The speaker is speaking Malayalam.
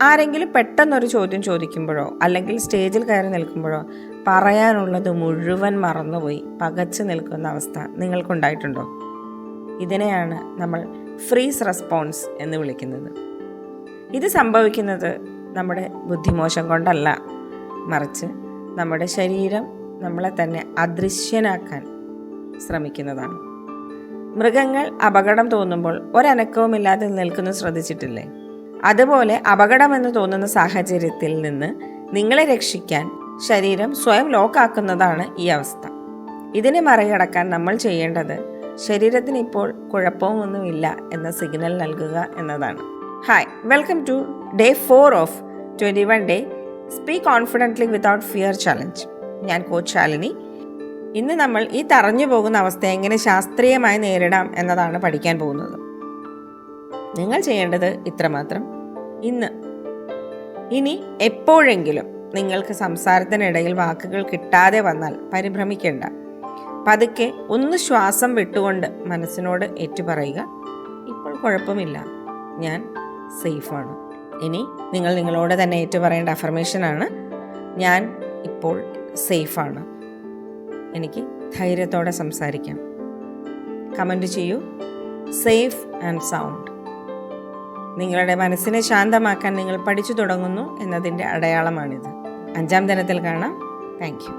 ആരെങ്കിലും പെട്ടെന്നൊരു ചോദ്യം ചോദിക്കുമ്പോഴോ അല്ലെങ്കിൽ സ്റ്റേജിൽ കയറി നിൽക്കുമ്പോഴോ പറയാനുള്ളത് മുഴുവൻ മറന്നുപോയി പകച്ചു നിൽക്കുന്ന അവസ്ഥ നിങ്ങൾക്കുണ്ടായിട്ടുണ്ടോ? ഇതിനെയാണ് നമ്മൾ ഫ്രീസ് റെസ്പോൺസ് എന്ന് വിളിക്കുന്നത്. ഇത് സംഭവിക്കുന്നത് നമ്മുടെ ബുദ്ധിമോശം കൊണ്ടല്ല, മറിച്ച് നമ്മുടെ ശരീരം നമ്മളെ തന്നെ അദൃശ്യനാക്കാൻ ശ്രമിക്കുന്നതാണ്. മൃഗങ്ങൾ അപകടം തോന്നുമ്പോൾ ഒരനക്കവുമില്ലാതെ നിൽക്കുന്നത് ശ്രദ്ധിച്ചിട്ടില്ലേ? അതുപോലെ അപകടമെന്ന് തോന്നുന്ന സാഹചര്യത്തിൽ നിന്ന് നിങ്ങളെ രക്ഷിക്കാൻ ശരീരം സ്വയം ലോക്കാക്കുന്നതാണ് ഈ അവസ്ഥ. ഇതിനെ മറികടക്കാൻ നമ്മൾ ചെയ്യേണ്ടത് ശരീരത്തിന് ഇപ്പോൾ കുഴപ്പമൊന്നുമില്ല എന്ന സിഗ്നൽ നൽകുക എന്നതാണ്. Hi, welcome to day 4 of 21 day speak confidently without fear challenge. ഞാൻ കോച്ച് ശാലിനി. ഇന്ന് നമ്മൾ ഈ തറഞ്ഞു പോകുന്ന അവസ്ഥയെ എങ്ങനെ ശാസ്ത്രീയമായി നേരിടാം എന്നതാണ് പഠിക്കാൻ പോകുന്നത്. നിങ്ങൾ ചെയ്യേണ്ടത് ഇത്രമാത്രം. ഇനി എപ്പോഴെങ്കിലും നിങ്ങൾക്ക് സംസാരത്തിനിടയിൽ വാക്കുകൾ കിട്ടാതെ വന്നാൽ പരിഭ്രമിക്കേണ്ട. പതുക്കെ ഒന്ന് ശ്വാസം വിട്ടുകൊണ്ട് മനസ്സിനോട് ഏറ്റുപറയുക, ഇപ്പോൾ കുഴപ്പമില്ല, ഞാൻ സേഫാണ്. ഇനി നിങ്ങൾ നിങ്ങളോട് തന്നെ ഏറ്റുപറയേണ്ട അഫർമേഷനാണ്, ഞാൻ ഇപ്പോൾ സേഫാണ്, എനിക്ക് ധൈര്യത്തോടെ സംസാരിക്കാം. കമൻറ്റ് ചെയ്യൂ, സേഫ് ആൻഡ് സൗണ്ട്. നിങ്ങളുടെ മനസ്സിനെ ശാന്തമാക്കാൻ നിങ്ങൾ പഠിച്ചു തുടങ്ങുന്നു എന്നതിൻ്റെ അടയാളമാണിത്. 5-ാം ദിനത്തിൽ കാണാം. Thank you.